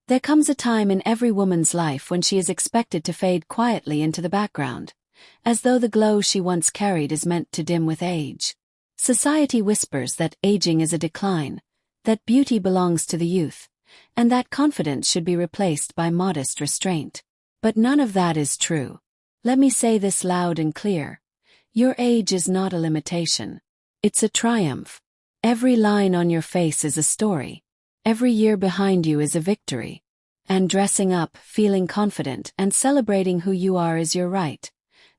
There comes a time in every woman's life when she is expected to fade quietly into the background, as though the glow she once carried is meant to dim with age. Society whispers that aging is a decline, that beauty belongs to the youth, and that confidence should be replaced by modest restraint. But none of that is true. Let me say this loud and clear. Your age is not a limitation. It's a triumph. Every line on your face is a story. Every year behind you is a victory. And dressing up, feeling confident, and celebrating who you are is your right,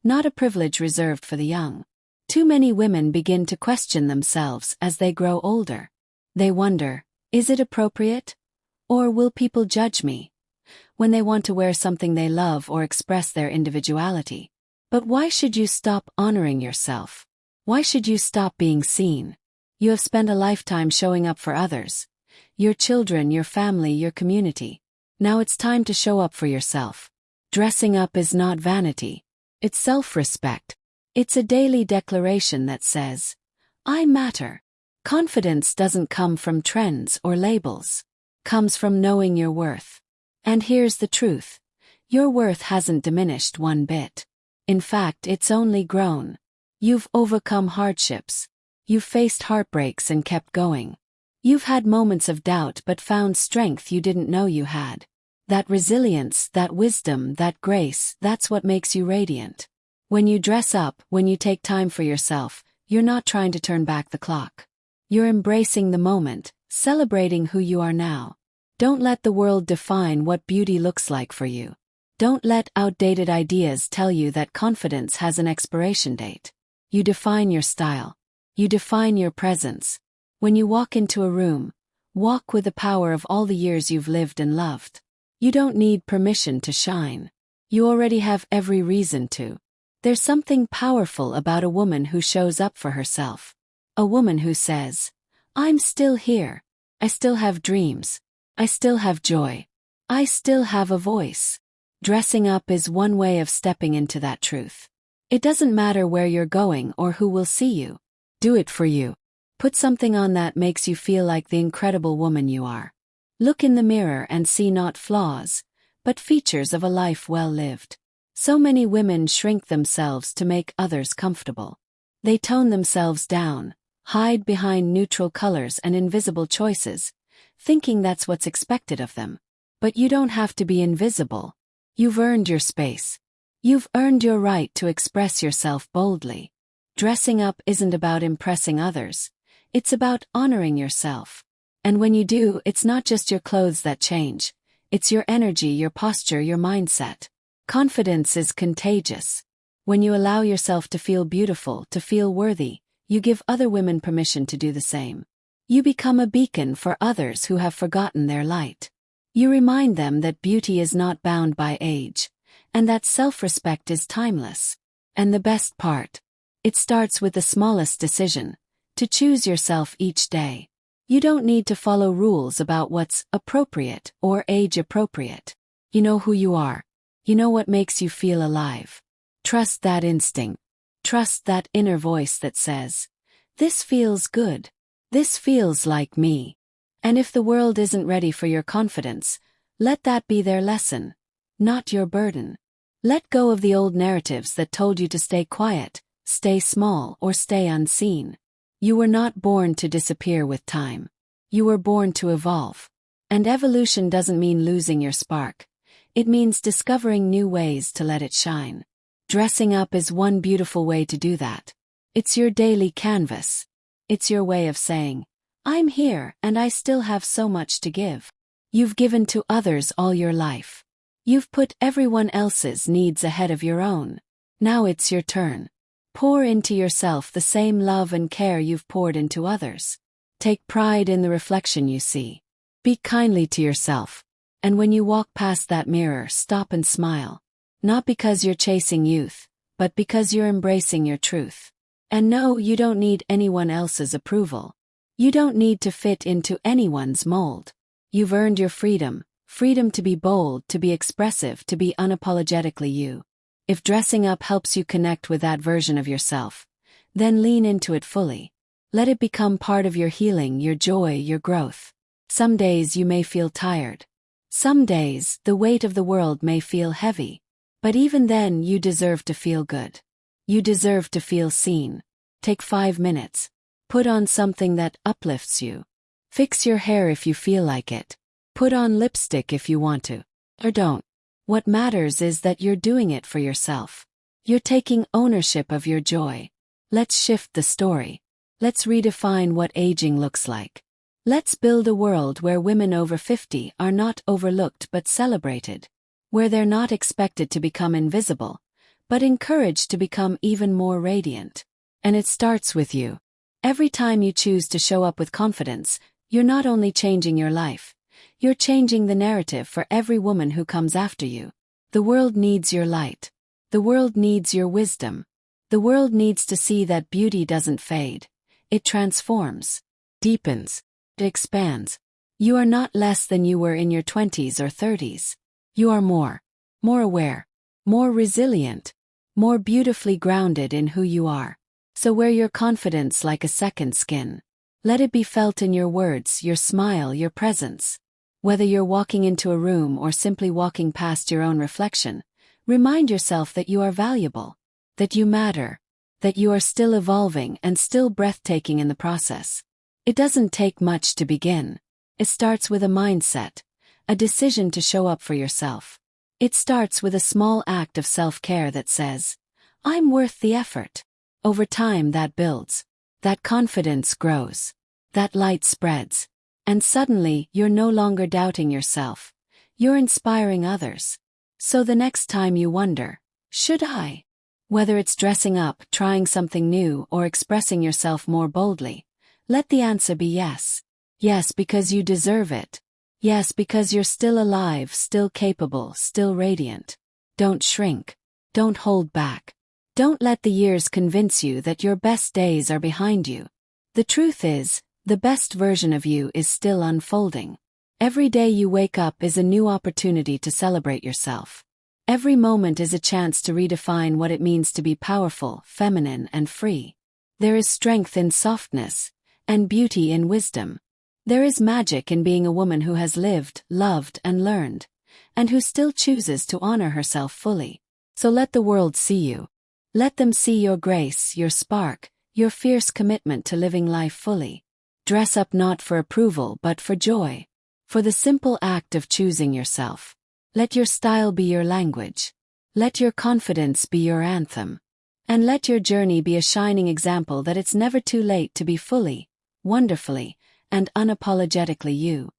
not a privilege reserved for the young. Too many women begin to question themselves as they grow older. They wonder, is it appropriate? Or will people judge me? When they want to wear something they love or express their individuality. But why should you stop honoring yourself? Why should you stop being seen? You have spent a lifetime showing up for others. Your children, your family, your community. Now it's time to show up for yourself. Dressing up is not vanity. It's self-respect. It's a daily declaration that says, I matter. Confidence doesn't come from trends or labels. Comes from knowing your worth. And here's the truth. Your worth hasn't diminished one bit. In fact, it's only grown. You've overcome hardships. You've faced heartbreaks and kept going. You've had moments of doubt but found strength you didn't know you had. That resilience, that wisdom, that grace, that's what makes you radiant. When you dress up, when you take time for yourself, you're not trying to turn back the clock. You're embracing the moment, celebrating who you are now. Don't let the world define what beauty looks like for you. Don't let outdated ideas tell you that confidence has an expiration date. You define your style. You define your presence. When you walk into a room, walk with the power of all the years you've lived and loved. You don't need permission to shine. You already have every reason to. There's something powerful about a woman who shows up for herself. A woman who says, I'm still here. I still have dreams. I still have joy. I still have a voice. Dressing up is one way of stepping into that truth. It doesn't matter where you're going or who will see you. Do it for you. Put something on that makes you feel like the incredible woman you are. Look in the mirror and see not flaws, but features of a life well lived. So many women shrink themselves to make others comfortable. They tone themselves down, hide behind neutral colors and invisible choices, thinking that's what's expected of them. But you don't have to be invisible. You've earned your space. You've earned your right to express yourself boldly. Dressing up isn't about impressing others. It's about honoring yourself. And when you do, it's not just your clothes that change. It's your energy, your posture, your mindset. Confidence is contagious. When you allow yourself to feel beautiful, to feel worthy, you give other women permission to do the same. You become a beacon for others who have forgotten their light. You remind them that beauty is not bound by age, and that self-respect is timeless. And the best part? It starts with the smallest decision, to choose yourself each day. You don't need to follow rules about what's appropriate or age-appropriate. You know who you are. You know what makes you feel alive. Trust that instinct. Trust that inner voice that says, this feels good. This feels like me. And if the world isn't ready for your confidence, let that be their lesson, not your burden. Let go of the old narratives that told you to stay quiet, stay small, or stay unseen. You were not born to disappear with time. You were born to evolve. And evolution doesn't mean losing your spark. It means discovering new ways to let it shine. Dressing up is one beautiful way to do that. It's your daily canvas. It's your way of saying, I'm here and I still have so much to give. You've given to others all your life. You've put everyone else's needs ahead of your own. Now it's your turn. Pour into yourself the same love and care you've poured into others. Take pride in the reflection you see. Be kindly to yourself. And when you walk past that mirror, stop and smile. Not because you're chasing youth, but because you're embracing your truth. And no, you don't need anyone else's approval. You don't need to fit into anyone's mold. You've earned your freedom, freedom to be bold, to be expressive, to be unapologetically you. If dressing up helps you connect with that version of yourself, then lean into it fully. Let it become part of your healing, your joy, your growth. Some days you may feel tired. Some days, the weight of the world may feel heavy. But even then, you deserve to feel good. You deserve to feel seen. Take 5 minutes. Put on something that uplifts you. Fix your hair if you feel like it. Put on lipstick if you want to. Or don't. What matters is that you're doing it for yourself. You're taking ownership of your joy. Let's shift the story. Let's redefine what aging looks like. Let's build a world where women over 50 are not overlooked but celebrated. Where they're not expected to become invisible, but encouraged to become even more radiant. And it starts with you. Every time you choose to show up with confidence, you're not only changing your life, you're changing the narrative for every woman who comes after you. The world needs your light. The world needs your wisdom. The world needs to see that beauty doesn't fade. It transforms, deepens, it expands. You are not less than you were in your 20s or 30s. You are more aware, more resilient, more beautifully grounded in who you are. So wear your confidence like a second skin. Let it be felt in your words, your smile, your presence. Whether you're walking into a room or simply walking past your own reflection, remind yourself that you are valuable, that you matter, that you are still evolving and still breathtaking in the process. It doesn't take much to begin. It starts with a mindset, a decision to show up for yourself. It starts with a small act of self-care that says, I'm worth the effort. Over time that builds. That confidence grows. That light spreads. And suddenly, you're no longer doubting yourself. You're inspiring others. So the next time you wonder, should I? Whether it's dressing up, trying something new, or expressing yourself more boldly, let the answer be yes. Yes, because you deserve it. Yes, because you're still alive, still capable, still radiant. Don't shrink. Don't hold back. Don't let the years convince you that your best days are behind you. The truth is, the best version of you is still unfolding. Every day you wake up is a new opportunity to celebrate yourself. Every moment is a chance to redefine what it means to be powerful, feminine, and free. There is strength in softness, and beauty in wisdom. There is magic in being a woman who has lived, loved, and learned, and who still chooses to honor herself fully. So let the world see you. Let them see your grace, your spark, your fierce commitment to living life fully. Dress up not for approval but for joy. For the simple act of choosing yourself. Let your style be your language. Let your confidence be your anthem. And let your journey be a shining example that it's never too late to be fully, wonderfully, and unapologetically you.